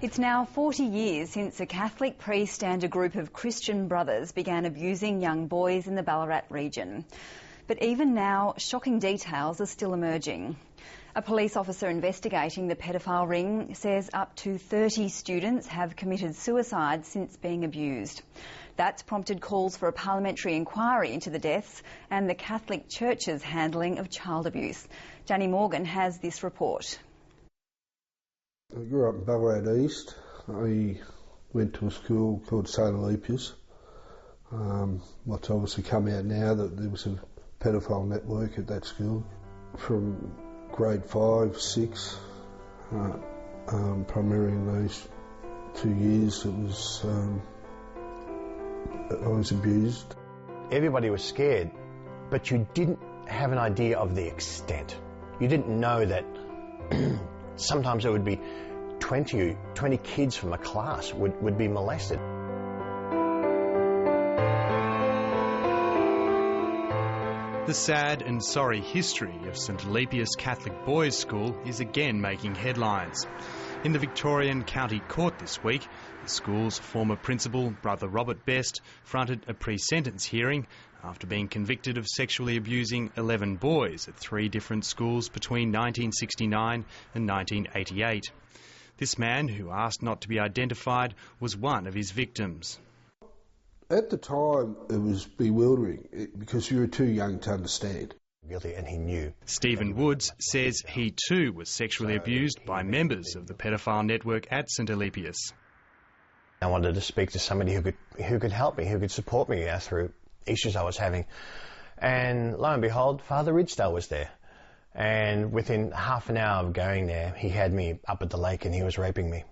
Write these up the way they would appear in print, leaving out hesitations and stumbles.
It's now 40 years since a Catholic priest and a group of Christian brothers began abusing young boys in the Ballarat region. But even now, shocking details are still emerging. A police officer investigating the pedophile ring says up to 30 students have committed suicide since being abused. That's prompted calls for a parliamentary inquiry into the deaths and the Catholic Church's handling of child abuse. Danny Morgan has this report. I grew up in Ballarat East. I went to a school called St Alipius. What's obviously come out now that there was a pedophile network at that school. From grade 5, 6, primarily in those 2 years, I was abused. Everybody was scared, but you didn't have an idea of the extent. You didn't know that sometimes there would be 20 kids from a class would be molested. The sad and sorry history of St Alipius Catholic Boys' School is again making headlines. In the Victorian County Court this week, the school's former principal, Brother Robert Best, fronted a pre-sentence hearing after being convicted of sexually abusing 11 boys at 3 different schools between 1969 and 1988. This man, who asked not to be identified, was one of his victims. At the time, it was bewildering because you were too young to understand. Guilty, and he knew. Stephen Woods says he too was sexually abused by members of the pedophile network at St Alipius. I wanted to speak to somebody who could help me, who could support me through issues I was having. And lo and behold, Father Ridsdale was there. And within half an hour of going there, he had me up at the lake and he was raping me.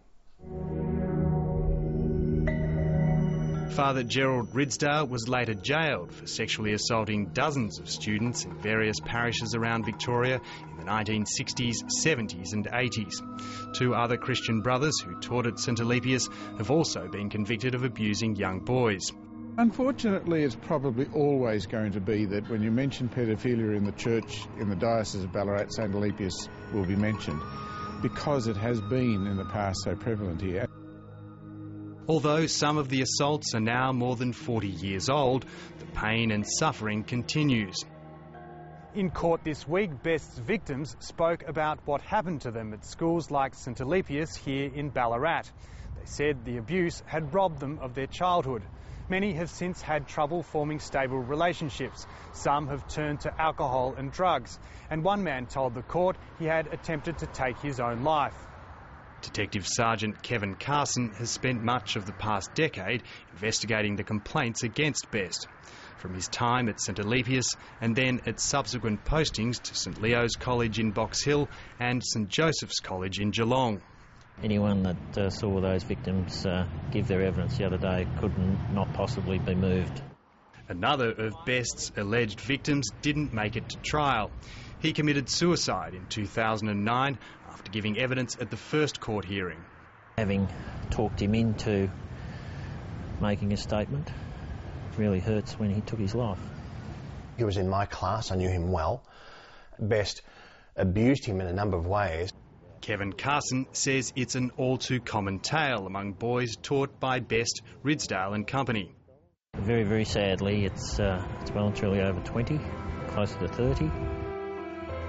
Father Gerald Ridsdale was later jailed for sexually assaulting dozens of students in various parishes around Victoria in the 1960s, 70s and 80s. 2 other Christian brothers who taught at St Alipius have also been convicted of abusing young boys. Unfortunately, it's probably always going to be that when you mention paedophilia in the church, in the Diocese of Ballarat, St Alipius will be mentioned, because it has been in the past so prevalent here. Although some of the assaults are now more than 40 years old, the pain and suffering continues. In court this week, Best's victims spoke about what happened to them at schools like St Alipius here in Ballarat. They said the abuse had robbed them of their childhood. Many have since had trouble forming stable relationships. Some have turned to alcohol and drugs. And one man told the court he had attempted to take his own life. Detective Sergeant Kevin Carson has spent much of the past decade investigating the complaints against Best. From his time at St Alipius and then at subsequent postings to St Leo's College in Box Hill and St Joseph's College in Geelong. Anyone that saw those victims give their evidence the other day could not possibly be moved. Another of Best's alleged victims didn't make it to trial. He committed suicide in 2009 after giving evidence at the first court hearing. Having talked him into making a statement really hurts when he took his life. He was in my class, I knew him well. Best abused him in a number of ways. Kevin Carson says it's an all-too-common tale among boys taught by Best, Ridsdale and company. Very, very sadly, it's well and truly over 20, closer to 30.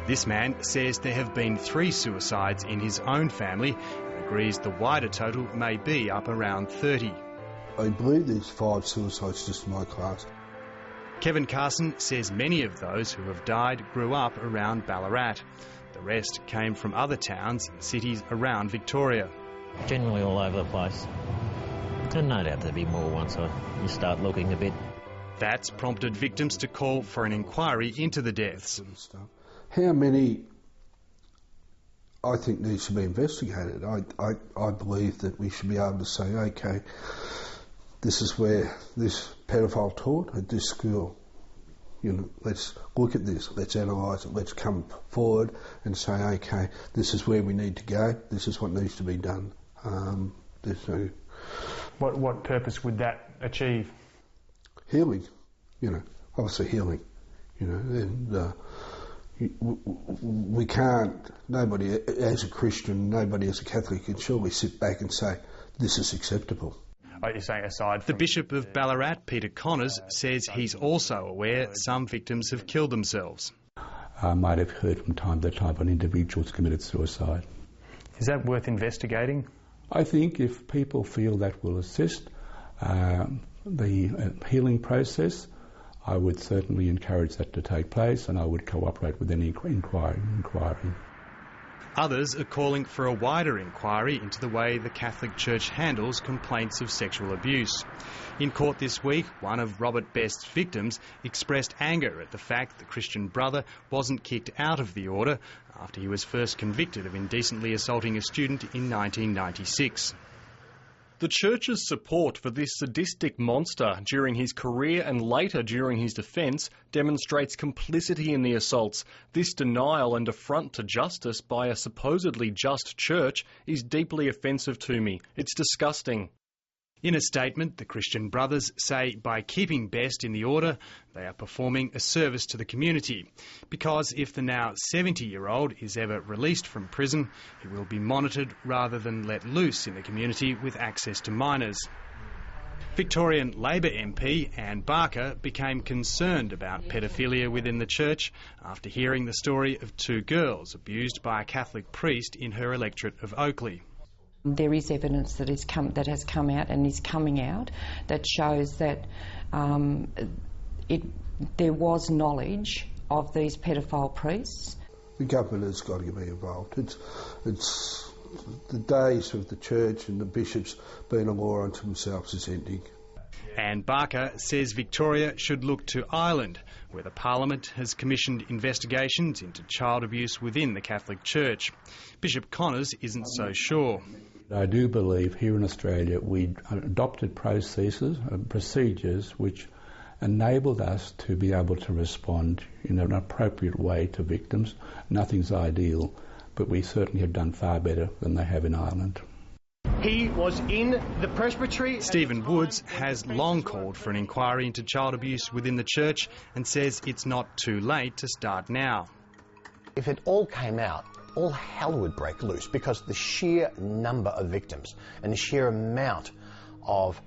This man says there have been 3 suicides in his own family and agrees the wider total may be up around 30. I believe there's 5 suicides just in my class. Kevin Carson says many of those who have died grew up around Ballarat. The rest came from other towns and cities around Victoria. Generally all over the place. And no doubt there'll be more once you start looking a bit. That's prompted victims to call for an inquiry into the deaths. How many, I think, needs to be investigated. I believe that we should be able to say, OK, this is where this pedophile taught at this school. You know, let's look at this, let's analyse it, let's come forward and say, OK, this is where we need to go, this is what needs to be done. What purpose would that achieve? Healing, obviously healing, and we can't, nobody as a Christian, nobody as a Catholic can surely sit back and say, this is acceptable. You're saying aside The from... Bishop of Ballarat, Peter Connors, says he's also aware some victims have killed themselves. I might have heard from time to time when individuals committed suicide. Is that worth investigating? I think if people feel that will assist the healing process, I would certainly encourage that to take place, and I would cooperate with any inquiry. Others are calling for a wider inquiry into the way the Catholic Church handles complaints of sexual abuse. In court this week, one of Robert Best's victims expressed anger at the fact the Christian brother wasn't kicked out of the order after he was first convicted of indecently assaulting a student in 1996. The Church's support for this sadistic monster during his career and later during his defence demonstrates complicity in the assaults. This denial and affront to justice by a supposedly just church is deeply offensive to me. It's disgusting. In a statement, the Christian Brothers say by keeping Best in the order, they are performing a service to the community. Because if the now 70-year-old is ever released from prison, he will be monitored rather than let loose in the community with access to minors. Victorian Labor MP Anne Barker became concerned about pedophilia within the church after hearing the story of two girls abused by a Catholic priest in her electorate of Oakley. There is evidence that has come out and is coming out that shows that there was knowledge of these pedophile priests. The government has got to be involved. It's the days of the church and the bishops being a law unto themselves is ending. Anne Barker says Victoria should look to Ireland, where the Parliament has commissioned investigations into child abuse within the Catholic Church. Bishop Connors isn't so sure. I do believe here in Australia we adopted procedures which enabled us to be able to respond in an appropriate way to victims. Nothing's ideal, but we certainly have done far better than they have in Ireland. He was in the presbytery. Stephen Woods has long called for an inquiry into child abuse within the church and says it's not too late to start now. If it all came out, all hell would break loose because the sheer number of victims and the sheer amount of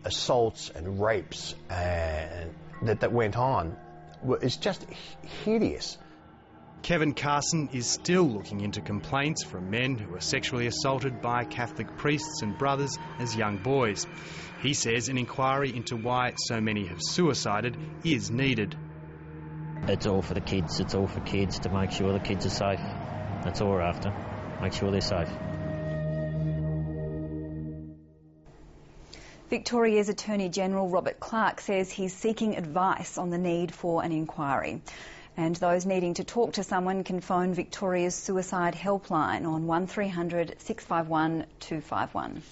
assaults and rapes and that went on is just hideous. Kevin Carson is still looking into complaints from men who were sexually assaulted by Catholic priests and brothers as young boys. He says an inquiry into why so many have suicided is needed. It's all for the kids. It's all for kids to make sure the kids are safe. That's all we're after. Make sure they're safe. Victoria's Attorney-General Robert Clark says he's seeking advice on the need for an inquiry. And those needing to talk to someone can phone Victoria's suicide helpline on 1300 651 251.